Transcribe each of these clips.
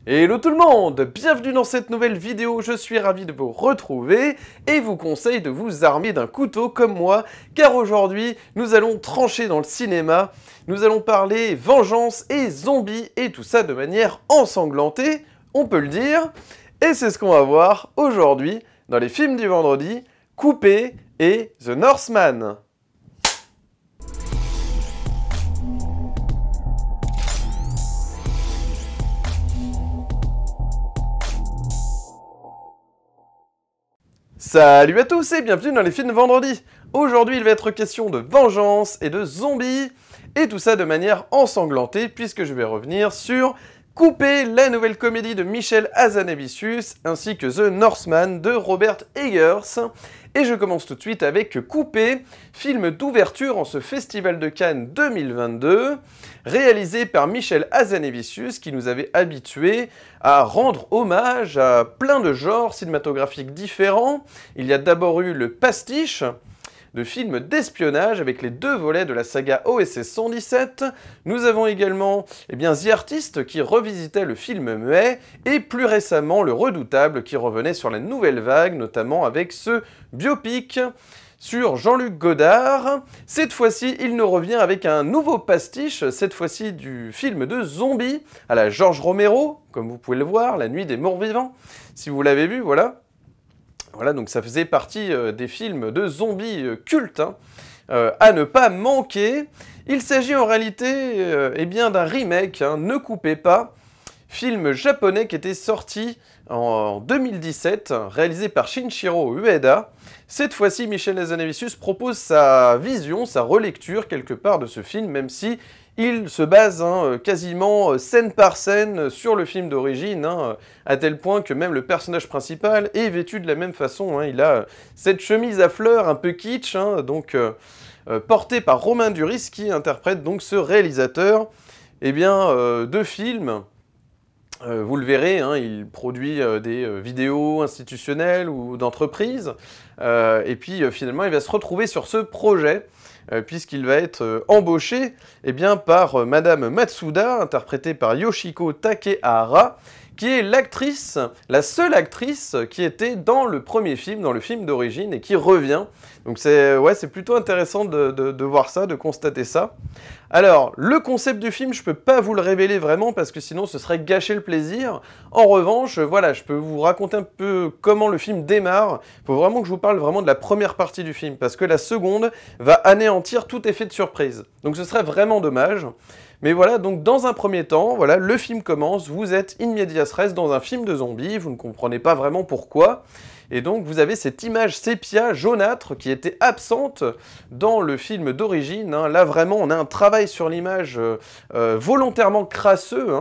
Hello tout le monde, bienvenue dans cette nouvelle vidéo, je suis ravi de vous retrouver et vous conseille de vous armer d'un couteau comme moi, car aujourd'hui nous allons trancher dans le cinéma, nous allons parler vengeance et zombies et tout ça de manière ensanglantée, on peut le dire, et c'est ce qu'on va voir aujourd'hui dans les films du vendredi, Coupé et The Northman. Salut à tous et bienvenue dans les films de vendredi. Aujourd'hui il va être question de vengeance et de zombies, et tout ça de manière ensanglantée puisque je vais revenir sur Coupé, la nouvelle comédie de Michel Hazanavicius, ainsi que The Northman de Robert Eggers. Et je commence tout de suite avec Coupé, film d'ouverture en ce Festival de Cannes 2022, réalisé par Michel Hazanavicius, qui nous avait habitués à rendre hommage à plein de genres cinématographiques différents. Il y a d'abord eu le pastiche, de films d'espionnage avec les deux volets de la saga OSS 117. Nous avons également The Artist qui revisitait le film muet et plus récemment Le Redoutable qui revenait sur la nouvelle vague, notamment avec ce biopic sur Jean-Luc Godard. Cette fois-ci, il nous revient avec un nouveau pastiche, cette fois-ci du film de zombies à la George Romero, comme vous pouvez le voir, La Nuit des Morts Vivants, si vous l'avez vu, voilà. Voilà, donc ça faisait partie des films de zombies cultes à ne pas manquer. Il s'agit en réalité d'un remake, Ne coupez pas, film japonais qui était sorti en 2017, réalisé par Shinichiro Ueda. Cette fois-ci, Michel Hazanavicius propose sa vision, sa relecture quelque part de ce film, même si il se base quasiment scène par scène sur le film d'origine, à tel point que même le personnage principal est vêtu de la même façon. Il a cette chemise à fleurs un peu kitsch, portée par Romain Duris, qui interprète donc ce réalisateur de films. Vous le verrez, il produit des vidéos institutionnelles ou d'entreprises, et puis finalement il va se retrouver sur ce projet, puisqu'il va être embauché par Madame Matsuda, interprétée par Yoshiko Takehara, qui est l'actrice, la seule actrice qui était dans le premier film, dans le film d'origine, et qui revient. Donc c'est plutôt intéressant de voir ça, de constater ça. Alors, le concept du film, je peux pas vous le révéler vraiment, parce que sinon ce serait gâcher le plaisir. En revanche, voilà, je peux vous raconter un peu comment le film démarre. Il faut vraiment que je vous parle vraiment de la première partie du film, parce que la seconde va anéantir tout effet de surprise. Donc ce serait vraiment dommage. Mais voilà, donc dans un premier temps, voilà, le film commence, vous êtes in medias res dans un film de zombies, vous ne comprenez pas vraiment pourquoi, et donc vous avez cette image sépia jaunâtre qui était absente dans le film d'origine. Là vraiment, on a un travail sur l'image volontairement crasseux,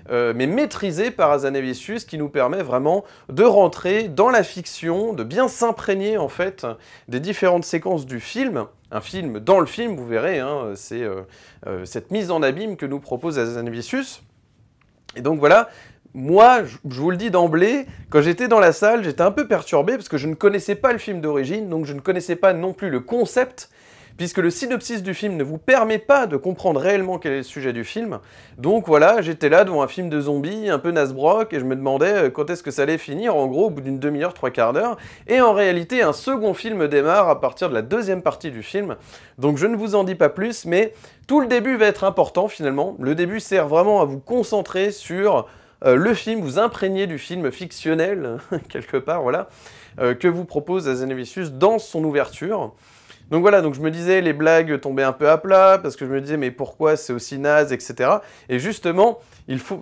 mais maîtrisé par Hazanavicius, qui nous permet vraiment de rentrer dans la fiction, de bien s'imprégner en fait des différentes séquences du film. Un film dans le film, vous verrez, c'est cette mise en abîme que nous propose Hazanavicius. Et donc voilà, moi, je vous le dis d'emblée, quand j'étais dans la salle, j'étais un peu perturbé parce que je ne connaissais pas le film d'origine, donc je ne connaissais pas non plus le concept, puisque le synopsis du film ne vous permet pas de comprendre réellement quel est le sujet du film. Donc voilà, j'étais là devant un film de zombies, un peu nasbrock, et je me demandais quand est-ce que ça allait finir, en gros, au bout d'une demi-heure, trois quarts d'heure. Et en réalité, un second film démarre à partir de la deuxième partie du film. Donc je ne vous en dis pas plus, mais tout le début va être important finalement. Le début sert vraiment à vous concentrer sur le film, vous imprégner du film fictionnel, quelque part, voilà, que vous propose Hazanavicius dans son ouverture. Donc voilà, donc je me disais, les blagues tombaient un peu à plat, parce que je me disais, mais pourquoi c'est aussi naze, etc. Et justement,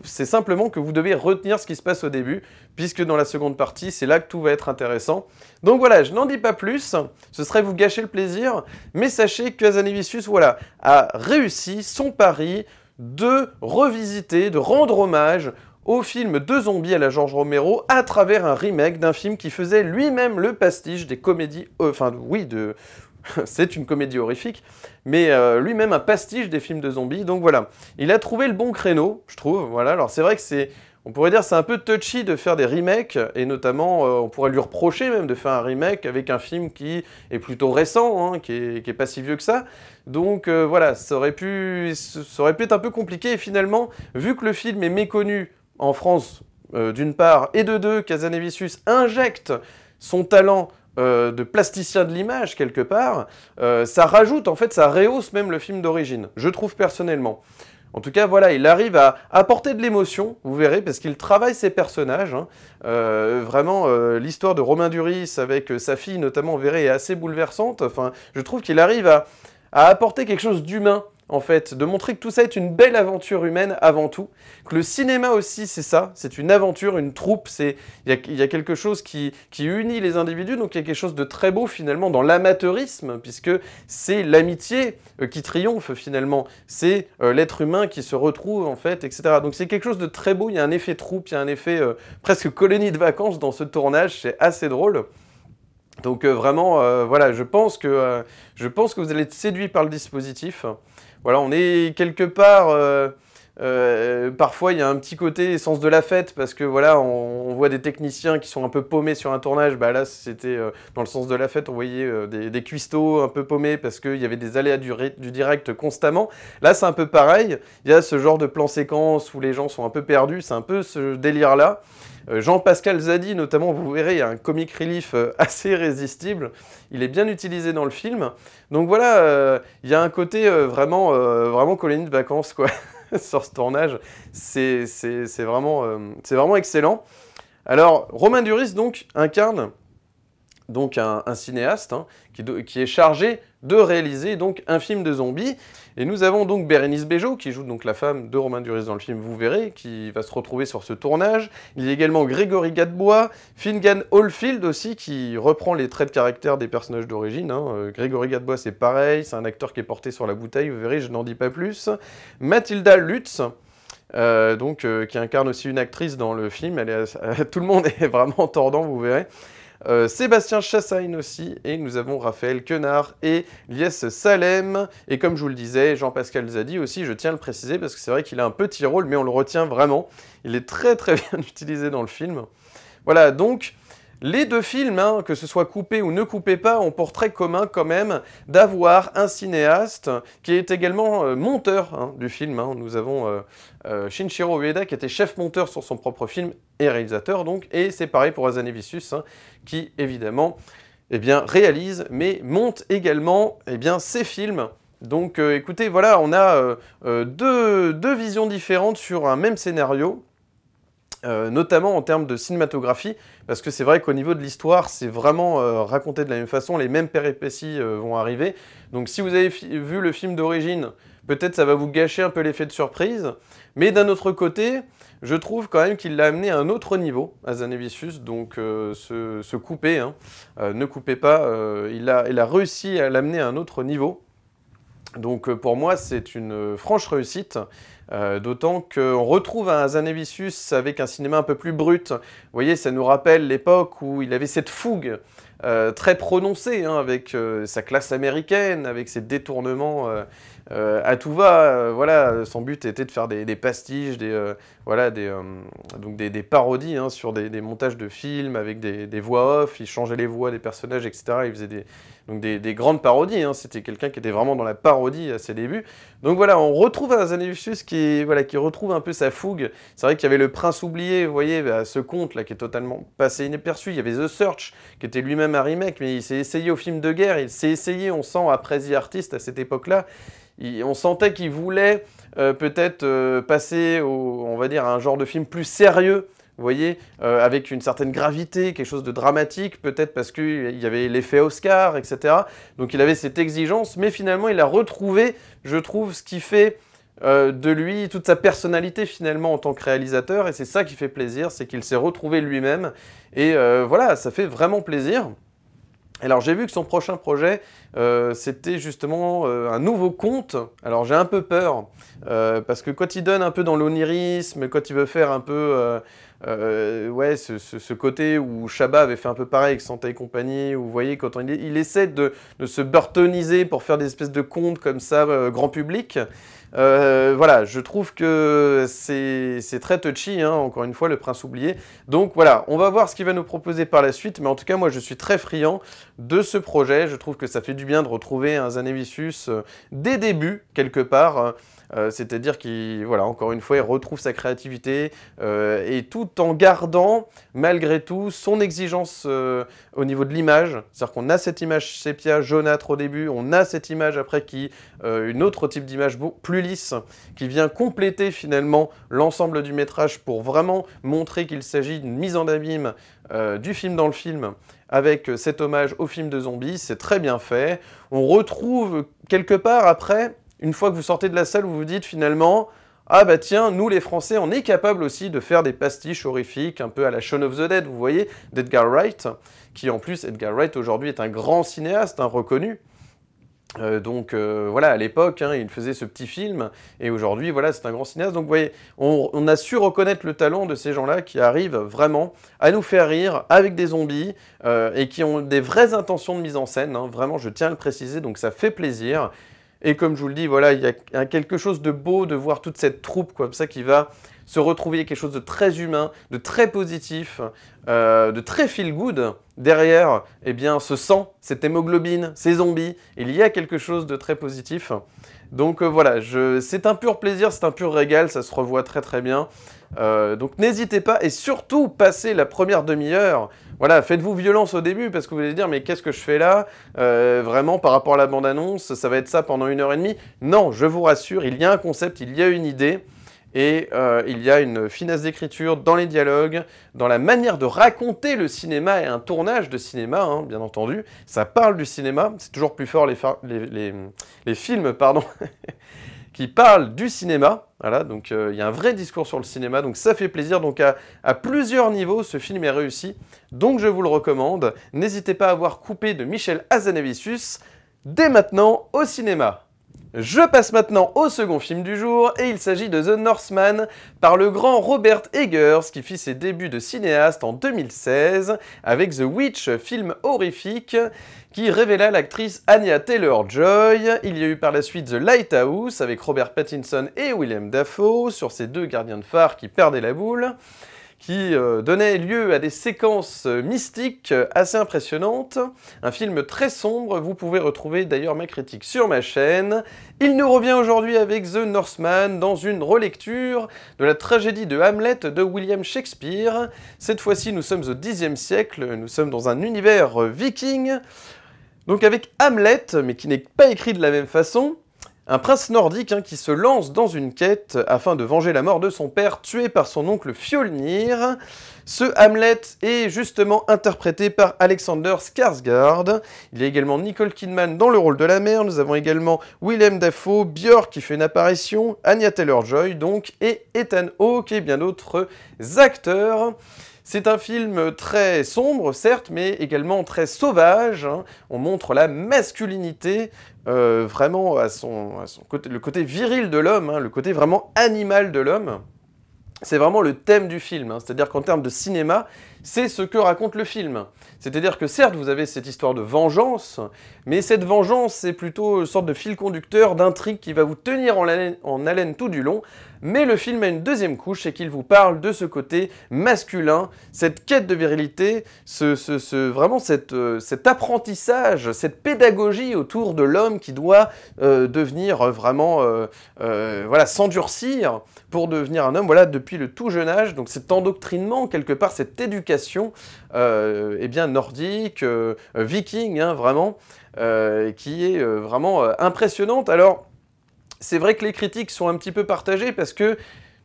c'est simplement que vous devez retenir ce qui se passe au début, puisque dans la seconde partie, c'est là que tout va être intéressant. Donc voilà, je n'en dis pas plus, ce serait vous gâcher le plaisir, mais sachez que Hazanavicius, voilà, a réussi son pari de revisiter, de rendre hommage au film de zombies à la George Romero à travers un remake d'un film qui faisait lui-même le pastiche des comédies, c'est une comédie horrifique, mais lui-même un pastiche des films de zombies. Donc voilà, il a trouvé le bon créneau, je trouve. Voilà, alors c'est vrai que on pourrait dire c'est un peu touchy de faire des remakes, et notamment on pourrait lui reprocher même de faire un remake avec un film qui est plutôt récent, qui est pas si vieux que ça. Donc voilà, ça aurait pu être un peu compliqué, et finalement, vu que le film est méconnu en France, d'une part, et de deux, Hazanavicius injecte son talent de plasticien de l'image, quelque part, ça rajoute, en fait, ça rehausse même le film d'origine, je trouve personnellement. En tout cas, voilà, il arrive à apporter de l'émotion, vous verrez, parce qu'il travaille ses personnages. Hein. Vraiment, l'histoire de Romain Duris avec sa fille, notamment, vous verrez, est assez bouleversante. Enfin, je trouve qu'il arrive à apporter quelque chose d'humain, en fait, de montrer que tout ça est une belle aventure humaine avant tout, que le cinéma aussi c'est ça, c'est une aventure, une troupe, il y a quelque chose qui unit les individus, donc il y a quelque chose de très beau finalement dans l'amateurisme, puisque c'est l'amitié qui triomphe finalement, c'est l'être humain qui se retrouve en fait, etc. Donc c'est quelque chose de très beau, il y a un effet troupe, il y a un effet presque colonie de vacances dans ce tournage, c'est assez drôle. Donc vraiment, voilà, je pense que vous allez être séduit par le dispositif. Voilà, on est quelque part, parfois il y a un petit côté sens de la fête, parce que voilà, on voit des techniciens qui sont un peu paumés sur un tournage, bah là c'était dans le sens de la fête, on voyait des cuistots un peu paumés, parce qu'il y avait des aléas du direct constamment. Là c'est un peu pareil, il y a ce genre de plan séquence où les gens sont un peu perdus, c'est un peu ce délire-là. Jean-Pascal Zadi, notamment, vous verrez, il y a un comic relief assez irrésistible. Il est bien utilisé dans le film. Donc voilà, il y a un côté vraiment colonie de vacances, quoi, sur ce tournage. C'est vraiment excellent. Alors, Romain Duris, donc, incarne donc un cinéaste hein, qui est chargé de réaliser donc un film de zombies. Et nous avons donc Bérénice Bejo, qui joue donc la femme de Romain Duris dans le film, vous verrez, qui va se retrouver sur ce tournage. Il y a également Grégory Gadebois, Finnegan Oldfield aussi, qui reprend les traits de caractère des personnages d'origine. Hein. Grégory Gadebois, c'est pareil, c'est un acteur qui est porté sur la bouteille, vous verrez, je n'en dis pas plus. Mathilda Lutz, qui incarne aussi une actrice dans le film, tout le monde est vraiment tordant, vous verrez. Sébastien Chassagne aussi, et nous avons Raphaël Quenard et Lies Salem, et comme je vous le disais, Jean-Pascal Zadi aussi, je tiens à le préciser, parce que c'est vrai qu'il a un petit rôle, mais on le retient vraiment, il est très très bien utilisé dans le film. Voilà, donc, les deux films, hein, que ce soit coupé ou ne coupé pas, ont pour trait commun quand même d'avoir un cinéaste qui est également monteur hein, du film. Hein. Nous avons Shinichiro Ueda qui était chef monteur sur son propre film et réalisateur donc, et c'est pareil pour Hazanavicius hein, qui évidemment eh bien, réalise mais monte également eh bien, ses films. Donc écoutez, voilà, on a deux visions différentes sur un même scénario. Notamment en termes de cinématographie, parce que c'est vrai qu'au niveau de l'histoire, c'est vraiment raconté de la même façon, les mêmes péripéties vont arriver. Donc si vous avez vu le film d'origine, peut-être ça va vous gâcher un peu l'effet de surprise, mais d'un autre côté, je trouve quand même qu'il l'a amené à un autre niveau, Hazanavicius, donc ce coupé, hein, ne coupez pas, il a réussi à l'amener à un autre niveau. Donc pour moi, c'est une franche réussite. D'autant qu'on retrouve un Hazanavicius avec un cinéma un peu plus brut. Vous voyez, ça nous rappelle l'époque où il avait cette fougue très prononcée, hein, avec sa classe américaine, avec ses détournements à tout va. Voilà, son but était de faire des pastiches, donc des parodies hein, sur des montages de films avec des voix off. Il changeait les voix des personnages, etc. Il faisait des grandes parodies. Hein. C'était quelqu'un qui était vraiment dans la parodie à ses débuts. Donc voilà, on retrouve un Hazanavicius qui retrouve un peu sa fougue. C'est vrai qu'il y avait Le Prince oublié, vous voyez, ce conte là qui est totalement passé inaperçu. Il y avait The Search, qui était lui-même un remake, mais il s'est essayé au film de guerre. Il s'est essayé, on sent, après The Artist à cette époque-là. On sentait qu'il voulait peut-être passer on va dire, à un genre de film plus sérieux. Vous voyez, avec une certaine gravité, quelque chose de dramatique, peut-être parce qu'il y avait l'effet Oscar, etc. Donc il avait cette exigence, mais finalement il a retrouvé, je trouve, ce qui fait de lui toute sa personnalité finalement en tant que réalisateur, et c'est ça qui fait plaisir, c'est qu'il s'est retrouvé lui-même, et voilà, ça fait vraiment plaisir. Alors j'ai vu que son prochain projet, c'était justement un nouveau conte. Alors j'ai un peu peur, parce que quand il donne un peu dans l'onirisme, quand il veut faire un peu ouais, ce côté où Chabat avait fait un peu pareil avec Santa et compagnie, où vous voyez, quand il essaie de se burtoniser pour faire des espèces de contes comme ça, grand public. Voilà, je trouve que c'est très touchy, hein, encore une fois, Le Prince oublié. Donc voilà, on va voir ce qu'il va nous proposer par la suite, mais en tout cas, moi, je suis très friand de ce projet. Je trouve que ça fait du bien de retrouver un Hazanavicius des débuts, quelque part. C'est-à-dire qu'il, voilà, encore une fois, il retrouve sa créativité et tout en gardant, malgré tout, son exigence au niveau de l'image. C'est-à-dire qu'on a cette image sépia jaunâtre au début, on a cette image après qui, une autre type d'image plus lisse, qui vient compléter finalement l'ensemble du métrage pour vraiment montrer qu'il s'agit d'une mise en abîme du film dans le film, avec cet hommage au film de zombies. C'est très bien fait. On retrouve quelque part après, une fois que vous sortez de la salle, vous vous dites finalement, ah bah tiens, nous les Français, on est capable aussi de faire des pastiches horrifiques, un peu à la Shaun of the Dead, vous voyez, d'Edgar Wright, qui en plus, Edgar Wright aujourd'hui est un grand cinéaste, reconnu. Voilà, à l'époque, il faisait ce petit film, et aujourd'hui, voilà, c'est un grand cinéaste. Donc vous voyez, on a su reconnaître le talent de ces gens-là qui arrivent vraiment à nous faire rire avec des zombies, et qui ont des vraies intentions de mise en scène, vraiment, je tiens à le préciser, donc ça fait plaisir. Et comme je vous le dis, voilà, il y a quelque chose de beau de voir toute cette troupe comme ça qui va se retrouver quelque chose de très humain, de très positif, de très feel good. Derrière, eh bien, ce sang, cette hémoglobine, ces zombies, il y a quelque chose de très positif. Donc voilà, c'est un pur plaisir, c'est un pur régal, ça se revoit très très bien. Donc n'hésitez pas, et surtout, passez la première demi-heure. Voilà, faites-vous violence au début, parce que vous allez dire, mais qu'est-ce que je fais là? Vraiment, par rapport à la bande-annonce, ça va être ça pendant 1h30? Non, je vous rassure, il y a un concept, il y a une idée, et il y a une finesse d'écriture dans les dialogues, dans la manière de raconter le cinéma et un tournage de cinéma, bien entendu. Ça parle du cinéma, c'est toujours plus fort les films, pardon, qui parlent du cinéma. Voilà, donc il y a un vrai discours sur le cinéma, donc ça fait plaisir. Donc à plusieurs niveaux, ce film est réussi, donc je vous le recommande. N'hésitez pas à voir Coupé de Michel Hazanavicius dès maintenant au cinéma. Je passe maintenant au second film du jour, et il s'agit de The Northman par le grand Robert Eggers, qui fit ses débuts de cinéaste en 2016 avec The Witch, film horrifique qui révéla l'actrice Anya Taylor-Joy. Il y a eu par la suite The Lighthouse avec Robert Pattinson et Willem Dafoe sur ces deux gardiens de phare qui perdaient la boule, qui donnait lieu à des séquences mystiques assez impressionnantes. Un film très sombre, vous pouvez retrouver d'ailleurs ma critique sur ma chaîne. Il nous revient aujourd'hui avec The Northman dans une relecture de la tragédie de Hamlet de William Shakespeare. Cette fois-ci, nous sommes au Xe siècle, nous sommes dans un univers viking. Donc avec Hamlet, mais qui n'est pas écrit de la même façon. Un prince nordique qui se lance dans une quête afin de venger la mort de son père tué par son oncle Fjolnir. Ce Hamlet est justement interprété par Alexander Skarsgård. Il y a également Nicole Kidman dans le rôle de la mère. Nous avons également Willem Dafoe, Björk qui fait une apparition, Anya Taylor-Joy donc, et Ethan Hawke et bien d'autres acteurs. C'est un film très sombre, certes, mais également très sauvage. On montre la masculinité, vraiment à son côté, le côté viril de l'homme, le côté vraiment animal de l'homme. C'est vraiment le thème du film, c'est-à-dire qu'en termes de cinéma, c'est ce que raconte le film. C'est-à-dire que certes, vous avez cette histoire de vengeance, mais cette vengeance, c'est plutôt une sorte de fil conducteur, d'intrigue qui va vous tenir en haleine tout du long. Mais le film a une deuxième couche, c'est qu'il vous parle de ce côté masculin, cette quête de virilité, vraiment cet apprentissage, cette pédagogie autour de l'homme qui doit devenir vraiment, voilà, s'endurcir pour devenir un homme, voilà, depuis le tout jeune âge. Donc cet endoctrinement, quelque part, cette éducation, eh bien nordique, viking, vraiment, qui est vraiment impressionnante. Alors, c'est vrai que les critiques sont un petit peu partagées parce que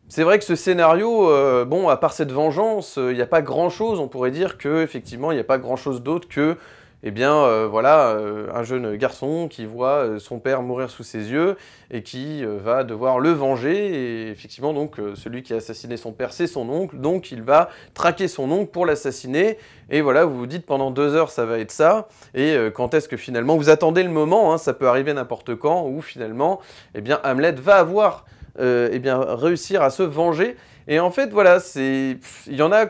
c'est vrai que ce scénario, bon, à part cette vengeance, il n'y a pas grand-chose. On pourrait dire qu'effectivement, il n'y a pas grand-chose d'autre que, eh bien, voilà, un jeune garçon qui voit son père mourir sous ses yeux et qui va devoir le venger. Et effectivement, donc, celui qui a assassiné son père, c'est son oncle. Donc, il va traquer son oncle pour l'assassiner. Et voilà, vous vous dites pendant 2 heures, ça va être ça. Et quand est-ce que finalement, vous attendez le moment, ça peut arriver n'importe quand, où finalement, eh bien, Hamlet va avoir, eh bien, réussir à se venger. Et en fait, voilà, il y en a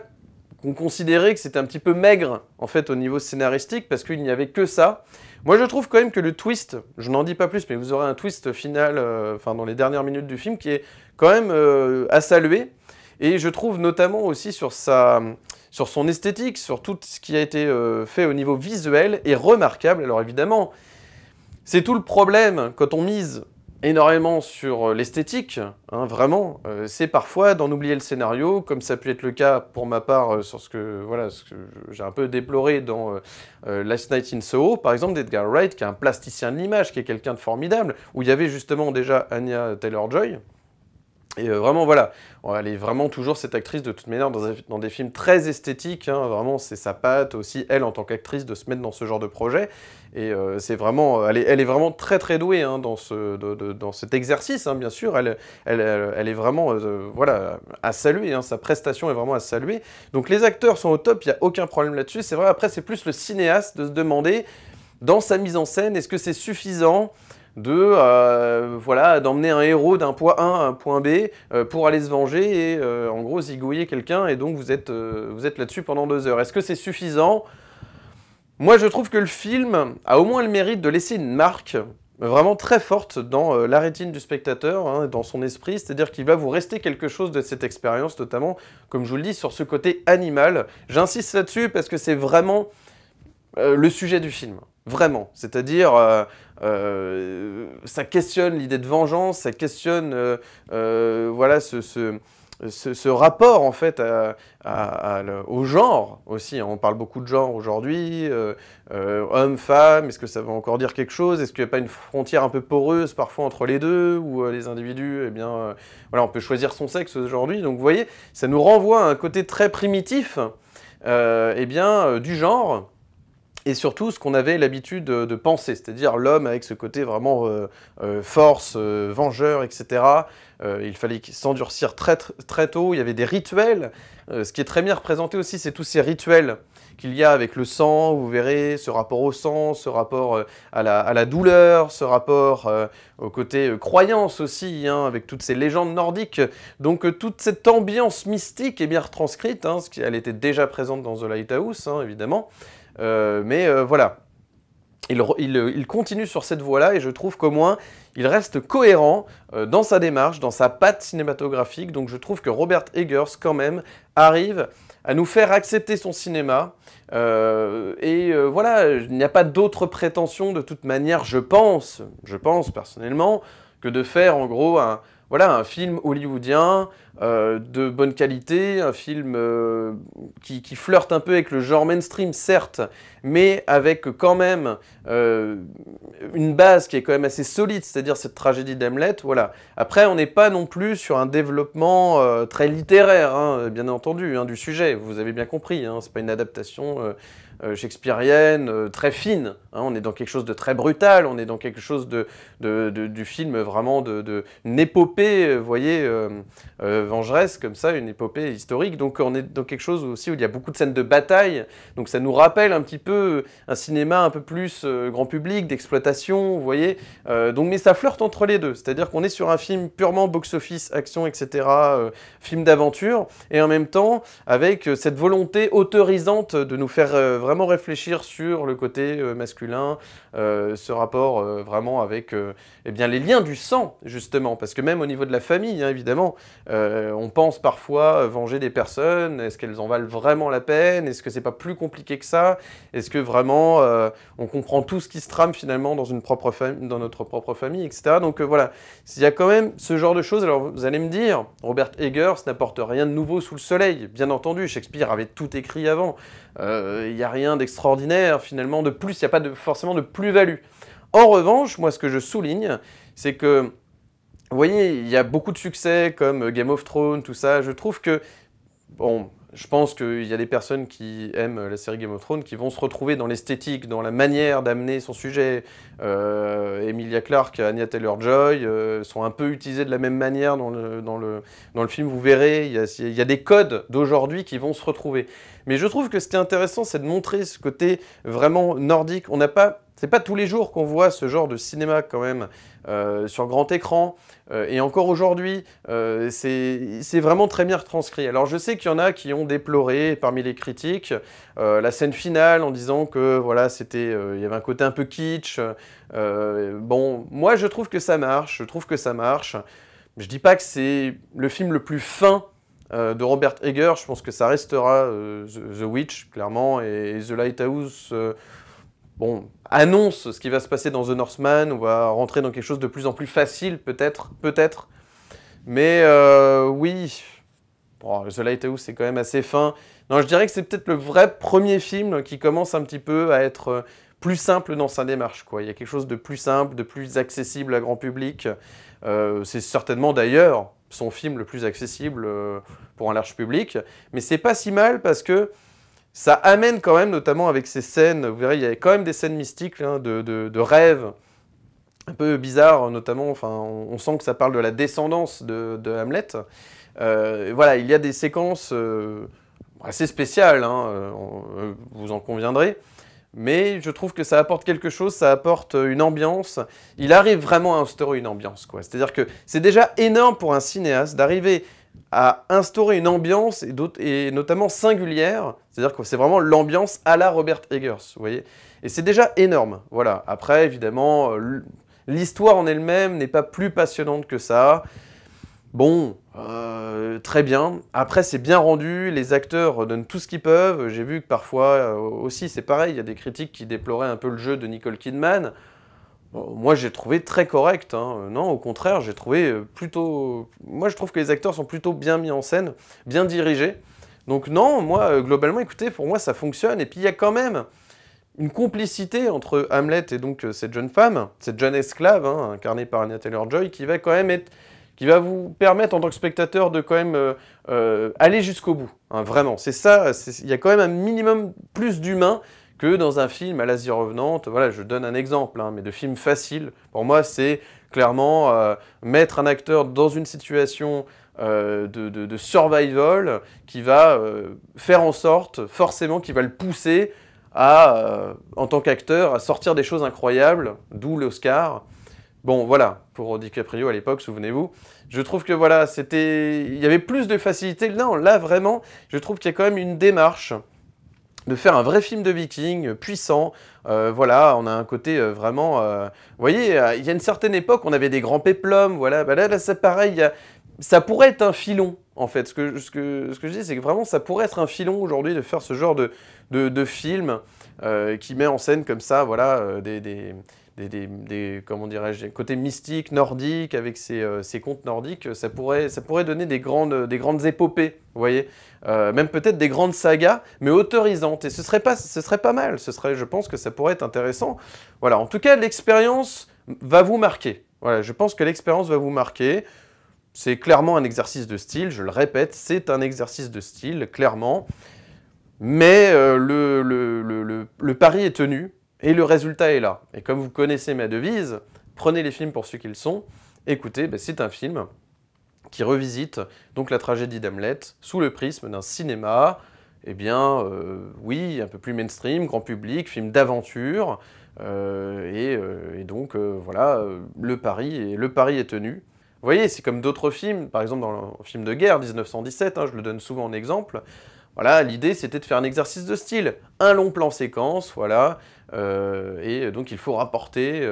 qu'on considérait que c'était un petit peu maigre, en fait, au niveau scénaristique, parce qu'il n'y avait que ça. Moi, je trouve quand même que le twist, je n'en dis pas plus, mais vous aurez un twist final, enfin, dans les dernières minutes du film, qui est quand même à saluer. Et je trouve notamment aussi sur son esthétique, sur tout ce qui a été fait au niveau visuel, est remarquable. Alors évidemment, c'est tout le problème quand on mise énormément sur l'esthétique, hein, vraiment. C'est parfois d'en oublier le scénario, comme ça a pu être le cas pour ma part sur ce que, voilà, ce que j'ai un peu déploré dans Last Night in Soho, par exemple, d'Edgar Wright, qui est un plasticien de l'image, qui est quelqu'un de formidable, où il y avait justement déjà Anya Taylor-Joy. Et vraiment, voilà, elle est vraiment toujours cette actrice, de toute manière, dans des films très esthétiques, hein, vraiment, c'est sa patte aussi, elle, en tant qu'actrice, de se mettre dans ce genre de projet. Et c'est vraiment, elle est vraiment très très douée hein, dans cet exercice, hein, bien sûr, elle est vraiment, voilà, à saluer, hein, sa prestation est vraiment à saluer. Donc les acteurs sont au top, il n'y a aucun problème là-dessus, c'est vrai, après c'est plus le cinéaste de se demander, dans sa mise en scène, est-ce que c'est suffisant voilà, d'emmener un héros d'un point A à un point B pour aller se venger et en gros zigouiller quelqu'un et donc vous êtes là-dessus pendant 2 heures. Est-ce que c'est suffisant? Moi je trouve que le film a au moins le mérite de laisser une marque vraiment très forte dans la rétine du spectateur, hein, dans son esprit, c'est-à-dire qu'il va vous rester quelque chose de cette expérience, notamment, comme je vous le dis, sur ce côté animal. J'insiste là-dessus parce que c'est vraiment le sujet du film. Vraiment, c'est-à-dire, ça questionne l'idée de vengeance, ça questionne voilà, ce rapport en fait au genre aussi. On parle beaucoup de genre aujourd'hui, homme-femme, est-ce que ça veut encore dire quelque chose? Est-ce qu'il n'y a pas une frontière un peu poreuse parfois entre les deux, où les individus, eh bien, voilà, on peut choisir son sexe aujourd'hui. Donc vous voyez, ça nous renvoie à un côté très primitif eh bien, du genre. Et surtout, ce qu'on avait l'habitude de penser, c'est-à-dire l'homme avec ce côté vraiment force, vengeur, etc. Il fallait s'endurcir très tôt, il y avait des rituels. Ce qui est très bien représenté aussi, c'est tous ces rituels qu'il y a avec le sang, vous verrez, ce rapport au sang, ce rapport à la douleur, ce rapport au côté croyance aussi, hein, avec toutes ces légendes nordiques. Donc toute cette ambiance mystique est bien retranscrite, hein, elle était déjà présente dans The Lighthouse, hein, évidemment. Mais voilà, il continue sur cette voie-là et je trouve qu'au moins, il reste cohérent dans sa démarche, dans sa patte cinématographique. Donc je trouve que Robert Eggers, quand même, arrive à nous faire accepter son cinéma. Voilà, il n'y a pas d'autre prétention de toute manière, je pense personnellement, que de faire en gros voilà, un film hollywoodien de bonne qualité, un film qui flirte un peu avec le genre mainstream, certes, mais avec quand même une base qui est quand même assez solide, c'est-à-dire cette tragédie d'Hamlet, voilà. Après, on n'est pas non plus sur un développement très littéraire, hein, bien entendu, hein, du sujet, vous avez bien compris, hein, c'est pas une adaptation shakespearienne, très fine, hein, on est dans quelque chose de très brutal, on est dans quelque chose du film vraiment une épopée, vous voyez, vengeresse comme ça, une épopée historique, donc on est dans quelque chose aussi où il y a beaucoup de scènes de bataille, donc ça nous rappelle un petit peu un cinéma un peu plus grand public, d'exploitation, vous voyez, mais ça flirte entre les deux, c'est-à-dire qu'on est sur un film purement box-office, action, etc., film d'aventure, et en même temps avec cette volonté autorisante de nous faire vraiment réfléchir sur le côté masculin, ce rapport vraiment avec eh bien, les liens du sang, justement, parce que même au niveau de la famille, hein, évidemment, on pense parfois venger des personnes, est-ce qu'elles en valent vraiment la peine? Est-ce que c'est pas plus compliqué que ça? Est-ce que vraiment on comprend tout ce qui se trame finalement dans notre propre famille, etc. Donc voilà, il y a quand même ce genre de choses. Alors vous allez me dire, Robert Eggers n'apporte rien de nouveau sous le soleil, bien entendu, Shakespeare avait tout écrit avant, il n'y a rien d'extraordinaire finalement, de plus, il n'y a pas forcément de plus-value. En revanche, moi ce que je souligne, c'est que vous voyez, il y a beaucoup de succès comme Game of Thrones, tout ça. Je trouve que, bon, je pense qu'il y a des personnes qui aiment la série Game of Thrones qui vont se retrouver dans l'esthétique, dans la manière d'amener son sujet. Emilia Clarke, Anya Taylor-Joy sont un peu utilisées de la même manière dans le film. Vous verrez, il y a des codes d'aujourd'hui qui vont se retrouver. Mais je trouve que ce qui est intéressant, c'est de montrer ce côté vraiment nordique. C'est pas tous les jours qu'on voit ce genre de cinéma quand même sur grand écran. Et encore aujourd'hui, c'est vraiment très bien retranscrit. Alors je sais qu'il y en a qui ont déploré parmi les critiques la scène finale en disant que voilà, il y avait un côté un peu kitsch. Bon, moi je trouve que ça marche, Je dis pas que c'est le film le plus fin de Robert Eggers, je pense que ça restera The Witch, clairement, et The Lighthouse. bon, annonce ce qui va se passer dans The Northman, on va rentrer dans quelque chose de plus en plus facile, peut-être. Mais oui, bon, The Lighthouse, c'est quand même assez fin. Non, je dirais que c'est peut-être le vrai premier film qui commence un petit peu à être plus simple dans sa démarche, quoi. Il y a quelque chose de plus simple, de plus accessible à grand public. C'est certainement d'ailleurs son film le plus accessible pour un large public. Mais c'est pas si mal parce que ça amène quand même, notamment avec ces scènes, vous verrez, il y a quand même des scènes mystiques, hein, de rêves, un peu bizarres, notamment, enfin, on sent que ça parle de la descendance de Hamlet. Voilà, il y a des séquences assez spéciales, hein, vous en conviendrez, mais je trouve que ça apporte quelque chose, ça apporte une ambiance. Il arrive vraiment à instaurer une ambiance, quoi. C'est-à-dire que c'est déjà énorme pour un cinéaste d'arriver à instaurer une ambiance, et notamment singulière, c'est-à-dire que c'est vraiment l'ambiance à la Robert Eggers, vous voyez. Et c'est déjà énorme, voilà. Après, évidemment, l'histoire en elle-même n'est pas plus passionnante que ça. Bon, très bien. Après, c'est bien rendu, les acteurs donnent tout ce qu'ils peuvent. J'ai vu que parfois, aussi, c'est pareil, il y a des critiques qui déploraient un peu le jeu de Nicole Kidman. Bon, moi, j'ai trouvé très correct, hein. Non, au contraire, j'ai trouvé plutôt... Moi, je trouve que les acteurs sont plutôt bien mis en scène, bien dirigés. Donc non, moi, globalement, écoutez, pour moi, ça fonctionne. Et puis, il y a quand même une complicité entre Hamlet et donc cette jeune femme, cette jeune esclave, hein, incarnée par Anya Taylor-Joy, qui va quand même être... qui va vous permettre, en tant que spectateur, de quand même aller jusqu'au bout. Hein, vraiment, c'est ça, il y a quand même un minimum plus d'humain que dans un film à l'Asie revenante. Voilà, je donne un exemple, hein, mais de film facile. Pour moi, c'est clairement mettre un acteur dans une situation de survival qui va faire en sorte, forcément, qui va le pousser à, en tant qu'acteur, à sortir des choses incroyables, d'où l'Oscar. Bon, voilà, pour DiCaprio à l'époque, souvenez-vous. Je trouve que voilà, il y avait plus de facilité. Non, là, vraiment, je trouve qu'il y a quand même une démarche de faire un vrai film de viking, puissant. Voilà, on a un côté vraiment... vous voyez, il y a une certaine époque, on avait des grands péplums, voilà. Bah là c'est pareil, ça pourrait être un filon, en fait. Ce que je dis, c'est que vraiment, ça pourrait être un filon aujourd'hui de faire ce genre de film qui met en scène comme ça, voilà, comment dirais-je, des côtés mystiques, nordiques, avec ces contes nordiques, ça pourrait donner des grandes épopées, vous voyez, même peut-être des grandes sagas, mais autorisantes, et ce serait pas mal, je pense que ça pourrait être intéressant. Voilà, en tout cas, l'expérience va vous marquer. Voilà, je pense que l'expérience va vous marquer. C'est clairement un exercice de style, je le répète, c'est un exercice de style, clairement, mais le pari est tenu. Et le résultat est là. Et comme vous connaissez ma devise, prenez les films pour ce qu'ils sont. Écoutez, ben c'est un film qui revisite donc la tragédie d'Hamlet sous le prisme d'un cinéma, eh bien, oui, un peu plus mainstream, grand public, film d'aventure. Et donc, voilà, le pari est tenu. Vous voyez, c'est comme d'autres films, par exemple dans le film de guerre, 1917, hein, je le donne souvent en exemple. Voilà, l'idée c'était de faire un exercice de style, un long plan séquence, voilà, et donc il faut rapporter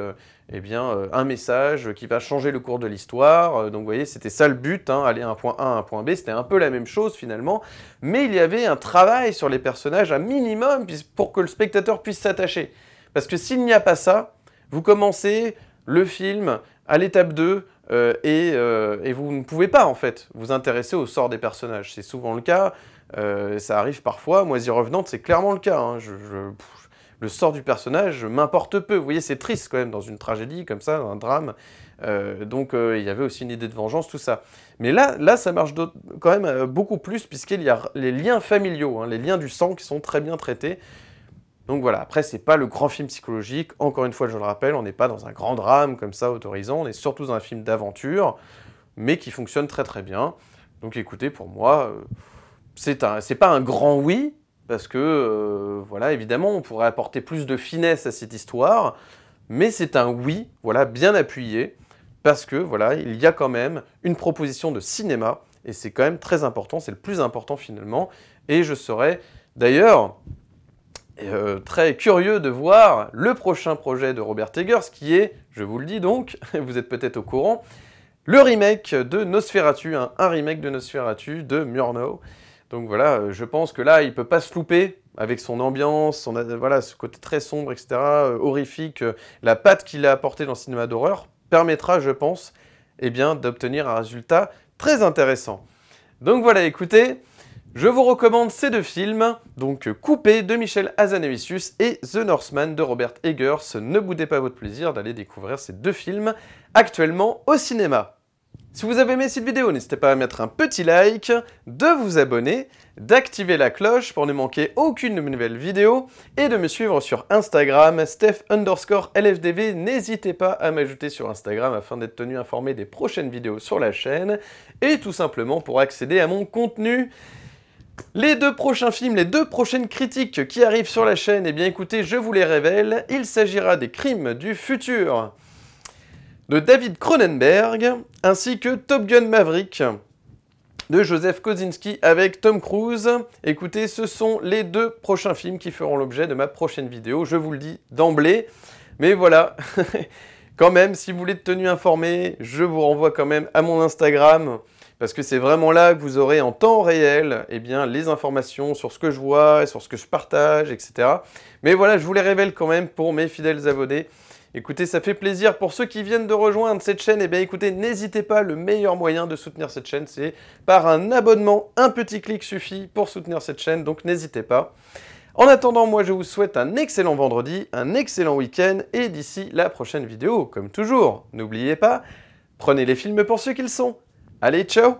eh bien, un message qui va changer le cours de l'histoire. Donc vous voyez, c'était ça le but, hein, aller à un point A à un point B, c'était un peu la même chose finalement, mais il y avait un travail sur les personnages à minimum pour que le spectateur puisse s'attacher. Parce que s'il n'y a pas ça, vous commencez le film à l'étape 2, et vous ne pouvez pas en fait vous intéresser au sort des personnages. C'est souvent le cas. Ça arrive parfois, moi, The Revenant, c'est clairement le cas. Hein. Le sort du personnage m'importe peu. Vous voyez, c'est triste quand même dans une tragédie comme ça, un drame. Donc il y avait aussi une idée de vengeance, tout ça. Mais là ça marche quand même beaucoup plus, puisqu'il y a les liens familiaux, hein, les liens du sang qui sont très bien traités. Donc voilà, après, c'est pas le grand film psychologique. Encore une fois, je le rappelle, on n'est pas dans un grand drame comme ça, autorisant. On est surtout dans un film d'aventure, mais qui fonctionne très très bien. Donc écoutez, pour moi... c'est pas un grand oui, parce que, voilà, évidemment, on pourrait apporter plus de finesse à cette histoire, mais c'est un oui, voilà, bien appuyé, parce que, voilà, il y a quand même une proposition de cinéma, et c'est quand même très important, c'est le plus important finalement, et je serais d'ailleurs très curieux de voir le prochain projet de Robert Eggers, qui est, je vous le dis donc, vous êtes peut-être au courant, le remake de Nosferatu, un remake de Nosferatu de Murnau. Donc voilà, je pense que là, il peut pas se louper avec son ambiance, voilà, ce côté très sombre, etc., horrifique. La patte qu'il a apportée dans le cinéma d'horreur permettra, je pense, eh bien, d'obtenir un résultat très intéressant. Donc voilà, écoutez, je vous recommande ces deux films, donc Coupé de Michel Hazanavicius et The Northman de Robert Eggers. Ne boudez pas votre plaisir d'aller découvrir ces deux films actuellement au cinéma. Si vous avez aimé cette vidéo, n'hésitez pas à mettre un petit like, de vous abonner, d'activer la cloche pour ne manquer aucune de mes nouvelles vidéos et de me suivre sur Instagram, Steph_LFDV. N'hésitez pas à m'ajouter sur Instagram afin d'être tenu informé des prochaines vidéos sur la chaîne et tout simplement pour accéder à mon contenu. Les deux prochains films, les deux prochaines critiques qui arrivent sur la chaîne, eh bien écoutez, je vous les révèle, il s'agira des Crimes du futur de David Cronenberg, ainsi que Top Gun Maverick de Joseph Kosinski avec Tom Cruise. Écoutez, ce sont les deux prochains films qui feront l'objet de ma prochaine vidéo, je vous le dis d'emblée. Mais voilà, quand même, si vous voulez être tenu informé, je vous renvoie quand même à mon Instagram, parce que c'est vraiment là que vous aurez en temps réel eh bien, les informations sur ce que je vois, sur ce que je partage, etc. Mais voilà, je vous les révèle quand même pour mes fidèles abonnés. Écoutez, ça fait plaisir pour ceux qui viennent de rejoindre cette chaîne. Eh bien écoutez, n'hésitez pas, le meilleur moyen de soutenir cette chaîne, c'est par un abonnement. Un petit clic suffit pour soutenir cette chaîne, donc n'hésitez pas. En attendant, moi je vous souhaite un excellent vendredi, un excellent week-end, et d'ici la prochaine vidéo, comme toujours, n'oubliez pas, prenez les films pour ce qu'ils sont. Allez, ciao!